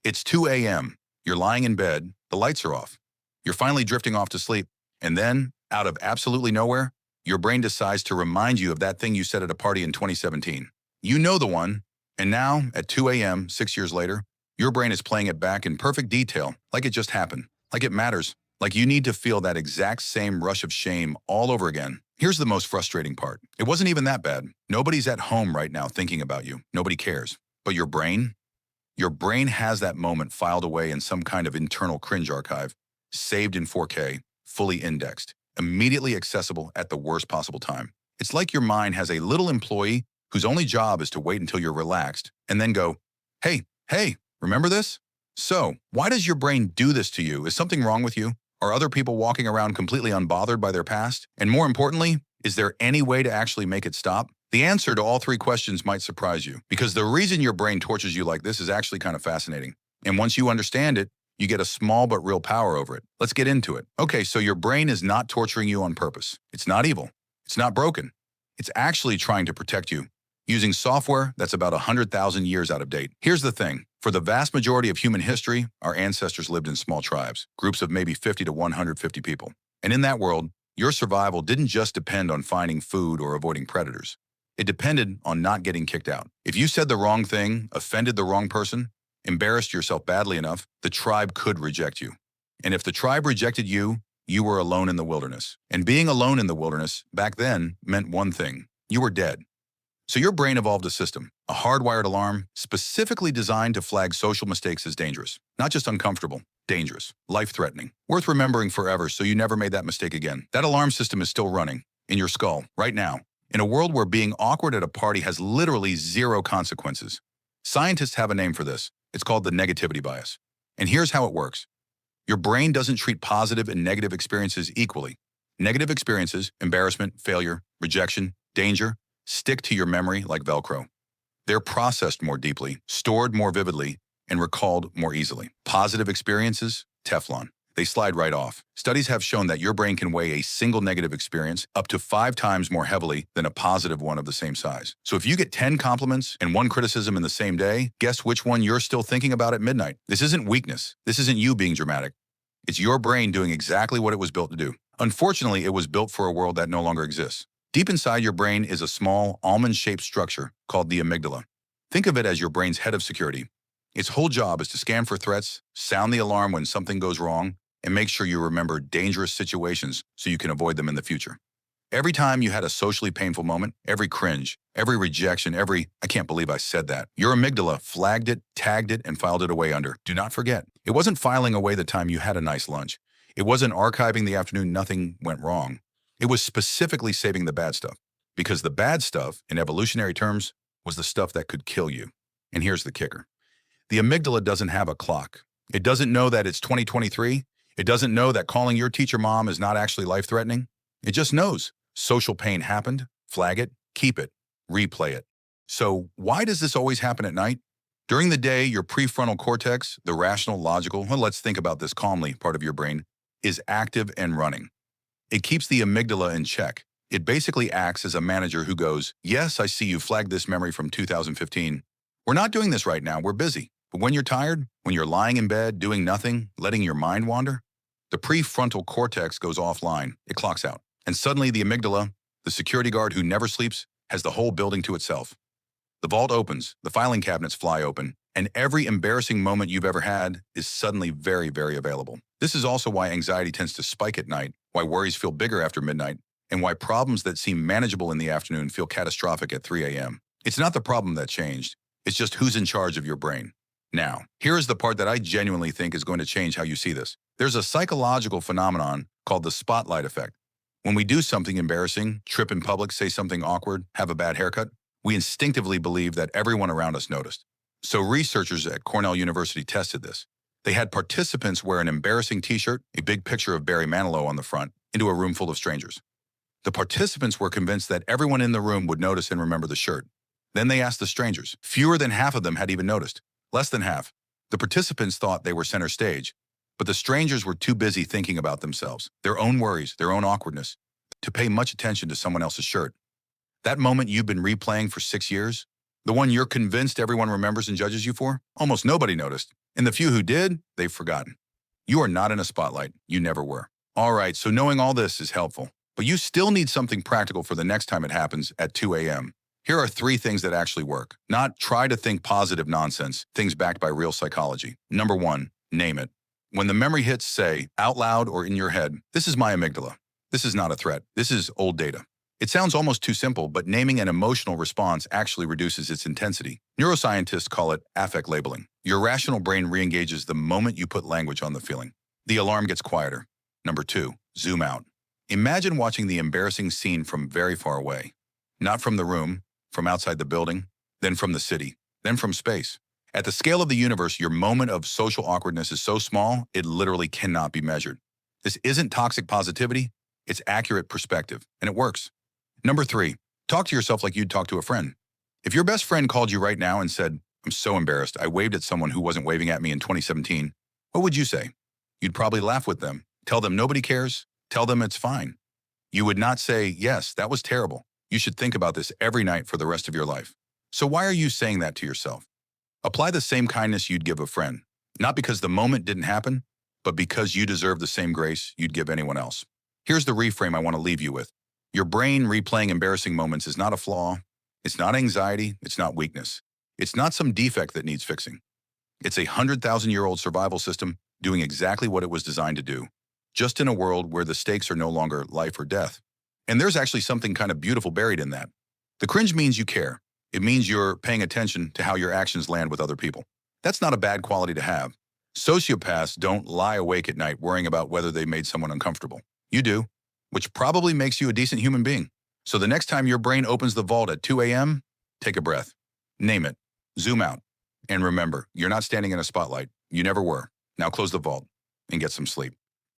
It's 2 a.m. You're lying in bed, the lights are off. You're finally drifting off to sleep. And then, out of absolutely nowhere, your brain decides to remind you of that thing you said at a party in 2017. You know the one, and now, at 2 a.m., 6 years later, your brain is playing it back in perfect detail, like it just happened, like it matters, like you need to feel that exact same rush of shame all over again. Here's the most frustrating part. It wasn't even that bad. Nobody's at home right now thinking about you. Nobody cares. But your brain has that moment filed away in some kind of internal cringe archive, saved in 4K, fully indexed, immediately accessible at the worst possible time. It's like your mind has a little employee whose only job is to wait until you're relaxed and then go, hey, remember this? So, why does your brain do this to you? Is something wrong with you? Are other people walking around completely unbothered by their past? And more importantly, is there any way to actually make it stop? The answer to all three questions might surprise you, because the reason your brain tortures you like this is actually kind of fascinating. And once you understand it, you get a small but real power over it. Let's get into it. Okay, so your brain is not torturing you on purpose. It's not evil. It's not broken. It's actually trying to protect you, using software that's about 100,000 years out of date. Here's the thing. For the vast majority of human history, our ancestors lived in small tribes, groups of maybe 50 to 150 people. And in that world, your survival didn't just depend on finding food or avoiding predators. It depended on not getting kicked out. If you said the wrong thing, offended the wrong person, embarrassed yourself badly enough, the tribe could reject you. And if the tribe rejected you, you were alone in the wilderness. And being alone in the wilderness, back then, meant one thing. You were dead. So your brain evolved a system, a hardwired alarm, specifically designed to flag social mistakes as dangerous. Not just uncomfortable, dangerous, life-threatening, worth remembering forever so you never made that mistake again. That alarm system is still running, in your skull, right now. In a world where being awkward at a party has literally zero consequences. Scientists have a name for this. It's called the negativity bias. And here's how it works. Your brain doesn't treat positive and negative experiences equally. Negative experiences, embarrassment, failure, rejection, danger, stick to your memory like Velcro. They're processed more deeply, stored more vividly, and recalled more easily. Positive experiences, Teflon. They slide right off. Studies have shown that your brain can weigh a single negative experience up to 5 times more heavily than a positive one of the same size. So if you get 10 compliments and 1 criticism in the same day, guess which one you're still thinking about at midnight? This isn't weakness. This isn't you being dramatic. It's your brain doing exactly what it was built to do. Unfortunately, it was built for a world that no longer exists. Deep inside your brain is a small, almond-shaped structure called the amygdala. Think of it as your brain's head of security. Its whole job is to scan for threats, sound the alarm when something goes wrong, and make sure you remember dangerous situations so you can avoid them in the future. Every time you had a socially painful moment, every cringe, every rejection, every "I can't believe I said that," your amygdala flagged it, tagged it, and filed it away under "Do not forget." It wasn't filing away the time you had a nice lunch. It wasn't archiving the afternoon nothing went wrong. It was specifically saving the bad stuff, because the bad stuff, in evolutionary terms, was the stuff that could kill you. And here's the kicker. The amygdala doesn't have a clock. It doesn't know that it's 2023. It doesn't know that calling your teacher mom is not actually life-threatening. It just knows social pain happened, flag it, keep it, replay it. So why does this always happen at night? During the day, your prefrontal cortex, the rational, logical, well, let's think about this calmly part of your brain, is active and running. It keeps the amygdala in check. It basically acts as a manager who goes, "Yes, I see you flagged this memory from 2015. We're not doing this right now, we're busy." But when you're tired, when you're lying in bed, doing nothing, letting your mind wander, the prefrontal cortex goes offline, it clocks out. And suddenly the amygdala, the security guard who never sleeps, has the whole building to itself. The vault opens, the filing cabinets fly open, and every embarrassing moment you've ever had is suddenly very, very available. This is also why anxiety tends to spike at night, why worries feel bigger after midnight, and why problems that seem manageable in the afternoon feel catastrophic at 3 a.m. It's not the problem that changed, it's just who's in charge of your brain. Now, here is the part that I genuinely think is going to change how you see this. There's a psychological phenomenon called the spotlight effect. When we do something embarrassing, trip in public, say something awkward, have a bad haircut, we instinctively believe that everyone around us noticed. So researchers at Cornell University tested this. They had participants wear an embarrassing t-shirt, a big picture of Barry Manilow on the front, into a room full of strangers. The participants were convinced that everyone in the room would notice and remember the shirt. Then they asked the strangers. Fewer than half of them had even noticed. Less than half. The participants thought they were center stage, but the strangers were too busy thinking about themselves, their own worries, their own awkwardness, to pay much attention to someone else's shirt. That moment you've been replaying for 6 years, The one you're convinced everyone remembers and judges you for? Almost nobody noticed. And the few who did, they've forgotten. You are not in a spotlight. You never were. All right, so knowing all this is helpful. But you still need something practical for the next time it happens at 2 a.m. Here are 3 things that actually work. Not try to think positive nonsense, things backed by real psychology. Number 1, name it. When the memory hits, say, out loud or in your head, "This is my amygdala. This is not a threat. This is old data." It sounds almost too simple, but naming an emotional response actually reduces its intensity. Neuroscientists call it affect labeling. Your rational brain re-engages the moment you put language on the feeling. The alarm gets quieter. Number 2, zoom out. Imagine watching the embarrassing scene from very far away. Not from the room, from outside the building, then from the city, then from space. At the scale of the universe, your moment of social awkwardness is so small, it literally cannot be measured. This isn't toxic positivity, it's accurate perspective, and it works. Number 3, talk to yourself like you'd talk to a friend. If your best friend called you right now and said, "I'm so embarrassed, I waved at someone who wasn't waving at me in 2017, what would you say? You'd probably laugh with them, tell them nobody cares, tell them it's fine. You would not say, "Yes, that was terrible. You should think about this every night for the rest of your life." So why are you saying that to yourself? Apply the same kindness you'd give a friend, not because the moment didn't happen, but because you deserve the same grace you'd give anyone else. Here's the reframe I want to leave you with. Your brain replaying embarrassing moments is not a flaw. It's not anxiety. It's not weakness. It's not some defect that needs fixing. It's a 100,000-year-old survival system doing exactly what it was designed to do, just in a world where the stakes are no longer life or death. And there's actually something kind of beautiful buried in that. The cringe means you care. It means you're paying attention to how your actions land with other people. That's not a bad quality to have. Sociopaths don't lie awake at night worrying about whether they made someone uncomfortable. You do, which probably makes you a decent human being. So the next time your brain opens the vault at 2 a.m., take a breath, name it, zoom out, and remember, you're not standing in a spotlight. You never were. Now close the vault and get some sleep.